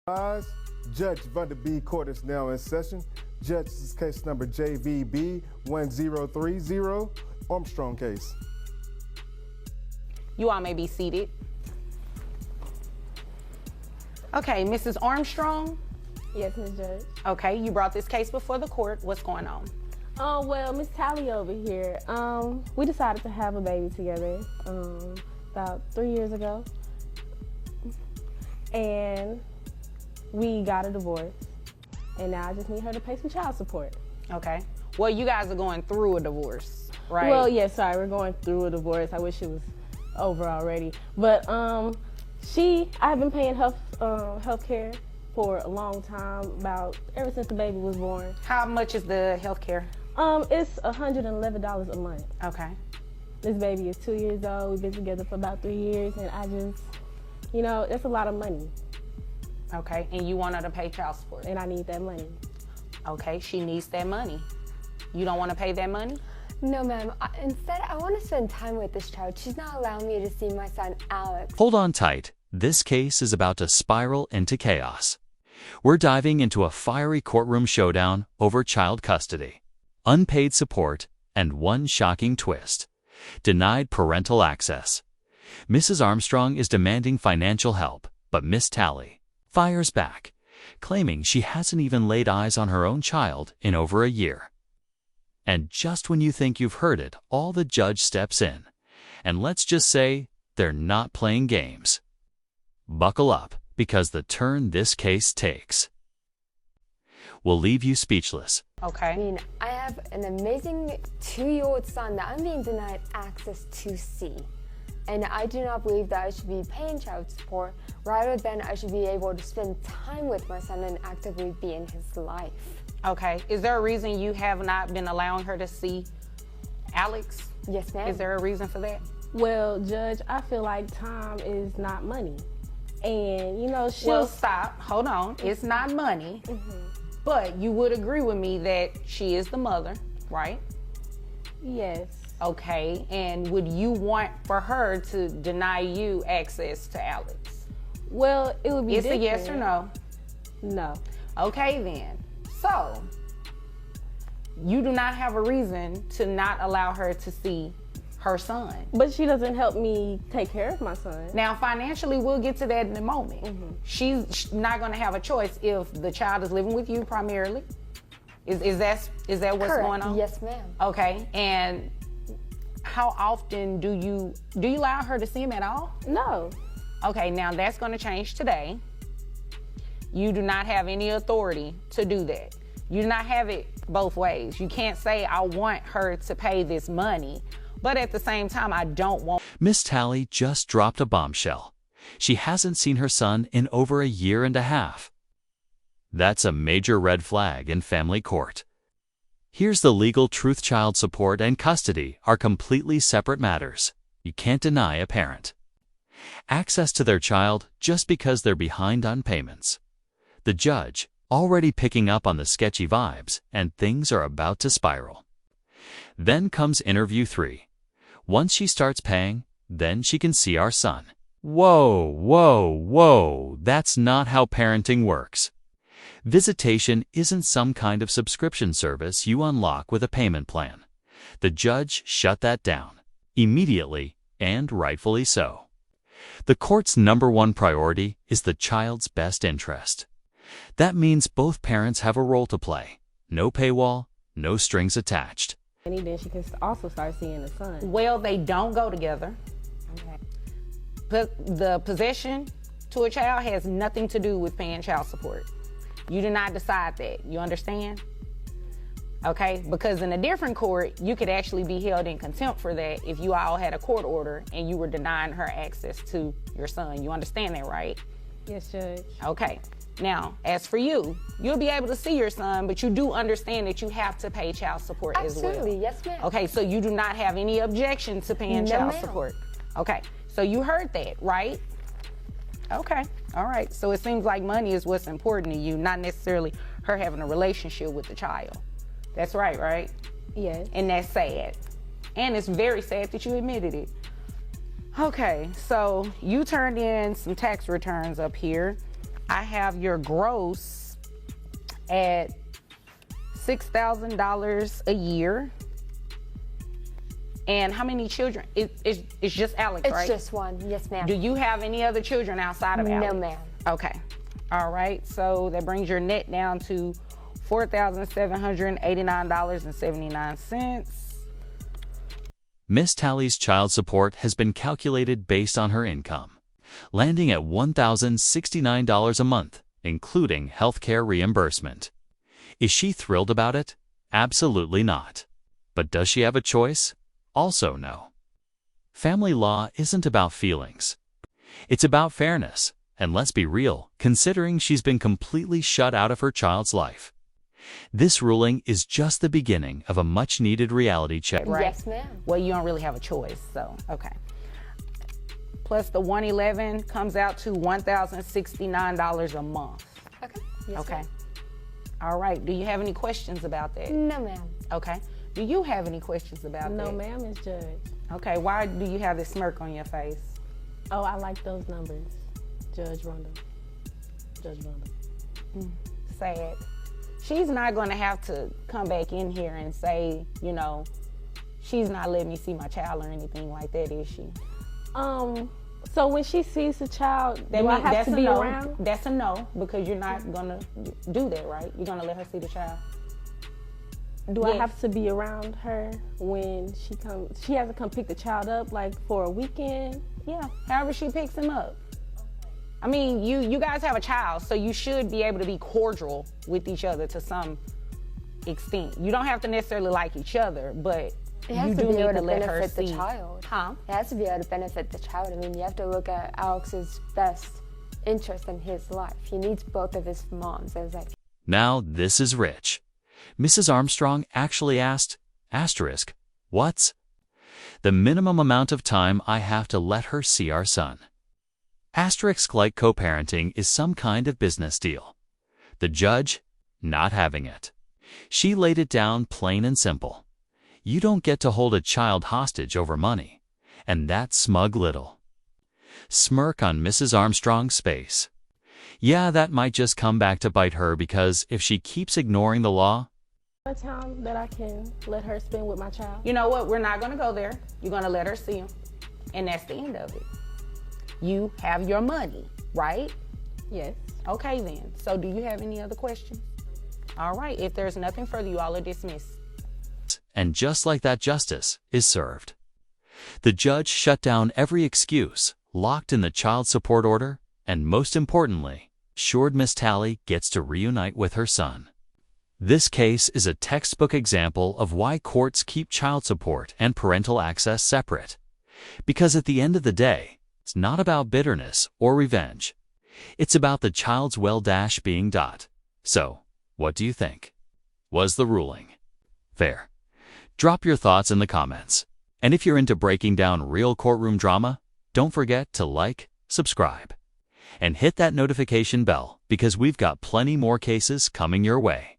Rise. Judge Vonda B court is now in session. Judge, this is case number JVB 1030, Armstrong case. You all may be seated. Okay, Mrs. Armstrong. Yes, Ms. Judge. Okay, you brought this case before the court. What's going on? Well, Miss Tally over here, we decided to have a baby together about 3 years ago. And we got a divorce. And now I just need her to pay some child support. Okay. Well, you guys are going through a divorce, right? Well, yes, sorry, we're going through a divorce. I wish it was over already. But I have been paying health care for a long time, ever since the baby was born. How much is the health care? It's $111 a month. Okay. This baby is 2 years old. We've been together for about 3 years, and I just, that's a lot of money. Okay, and you want her to pay child support? And I need that money. Okay, she needs that money. You don't want to pay that money? No, ma'am. Instead, I want to spend time with this child. She's not allowing me to see my son, Alex. Hold on tight. This case is about to spiral into chaos. We're diving into a fiery courtroom showdown over child custody, unpaid support, and one shocking twist: denied parental access. Mrs. Armstrong is demanding financial help, but Miss Tally fires back, claiming she hasn't even laid eyes on her own child in over a year. And just when you think you've heard it all, the judge steps in. And let's just say they're not playing games. Buckle up, because the turn this case takes will leave you speechless. Okay. I mean, I have an amazing 2-year-old son that I'm being denied access to see. And I do not believe that I should be paying child support. Rather than I should be able to spend time with my son and actively be in his life. Okay. Is there a reason you have not been allowing her to see Alex? Yes, ma'am. Is there a reason for that? Well, Judge, I feel like time is not money. And, Well, stop. Hold on. It's not money. But you would agree with me that she is the mother, right? Yes. Okay. And would you want for her to deny you access to Alex? Well, it would be It's different. a yes or no? No. Okay, then. So, you do not have a reason to not allow her to see her son. But she doesn't help me take care of my son. Now, financially, we'll get to that in a moment. She's not going to have a choice if the child is living with you primarily. Is that what's Correct. going on? Yes, ma'am. Okay. And how often do you allow her to see him at all? No. Okay, now that's going to change today. You do not have any authority to do that. You do not have it both ways. You can't say, I want her to pay this money, but at the same time, I don't want. Miss Tally just dropped a bombshell. She hasn't seen her son in over a year and a half. That's a major red flag in family court. Here's the legal truth: child support and custody are completely separate matters. You can't deny a parent access to their child just because they're behind on payments. The judge already picking up on the sketchy vibes, and things are about to spiral. Then comes interview 3. Once she starts paying, then she can see our son. Whoa, whoa, whoa, that's not how parenting works. Visitation isn't some kind of subscription service you unlock with a payment plan. The judge shut that down immediately, and rightfully so. The court's #1 priority is the child's best interest. That means both parents have a role to play. No paywall, no strings attached. And then she can also start seeing the son. Well, they don't go together. Okay. But the possession to a child has nothing to do with paying child support. You do not decide that. You understand? Okay? Because in a different court, you could actually be held in contempt for that if you all had a court order and you were denying her access to your son. You understand that, right? Yes, Judge. Okay. Now, as for you, you'll be able to see your son, but you do understand that you have to pay child support as well. Absolutely, yes, ma'am. Okay, so you do not have any objection to paying No, child ma'am. support. Okay, so you heard that, right? Okay, all right. So it seems like money is what's important to you, not necessarily her having a relationship with the child. That's right? Yes. And that's sad. And it's very sad that you admitted it. Okay, so you turned in some tax returns up here. I have your gross at $6,000 a year. And how many children? It's just Alex, right? It's just one. Yes, ma'am. Do you have any other children outside of Alex? No, ma'am. Okay. All right. So that brings your net down to $4,789.79. Miss Tally's child support has been calculated based on her income, landing at $1,069 a month, including healthcare reimbursement. Is she thrilled about it? Absolutely not. But does she have a choice? Also no. Family law isn't about feelings. It's about fairness, and let's be real, considering she's been completely shut out of her child's life. This ruling is just the beginning of a much-needed reality check. Right? Yes, ma'am. Well, you don't really have a choice, so, okay. Plus the 111 comes out to $1,069 a month. Okay. Yes, Okay. ma'am. All right. Do you have any questions about that? No, ma'am. Okay. Do you have any questions about No, that? ma'am, it's Judge. Okay. Why do you have this smirk on your face? Oh, I like those numbers. Judge Vonda. Judge Vonda. Sad. She's not going to have to come back in here and say, you know, she's not letting me see my child or anything like that, is she? So when she sees the child, That do I mean- have that's to a be no. around? That's a no, because you're not going to do that, right? You're going to let her see the child. Do I Yes. have to be around her when she comes? She has to come pick the child up, like for a weekend. Yeah, however she picks him up. I mean, you guys have a child, so you should be able to be cordial with each other to some extent. You don't have to necessarily like each other, but It has you to do be need able to to let her benefit the see. child. Huh? It has to be able to benefit the child. I mean, you have to look at Alex's best interest in his life. He needs both of his moms. As like, Now this is rich. Mrs. Armstrong actually asked, asterisk, what's the minimum amount of time I have to let her see our son? Asterisk like co-parenting is some kind of business deal. The judge, not having it. She laid it down plain and simple. You don't get to hold a child hostage over money, and that smug little smirk on Mrs. Armstrong's face. Yeah, that might just come back to bite her, because if she keeps ignoring the law, A time that I can let her spend with my child. You know what? We're not going to go there. You're going to let her see him, and that's the end of it. You have your money, right? Yes. Okay, then. So do you have any other questions? All right. If there's nothing further, you all are dismissed. and just like that, justice is served. The judge shut down every excuse, locked in the child support order, and most importantly, assured Miss Tally gets to reunite with her son. This case is a textbook example of why courts keep child support and parental access separate. Because at the end of the day, it's not about bitterness or revenge. It's about the child's being dot. So, what do you think? Was the ruling fair? Drop your thoughts in the comments. And if you're into breaking down real courtroom drama, don't forget to like, subscribe, and hit that notification bell, because we've got plenty more cases coming your way.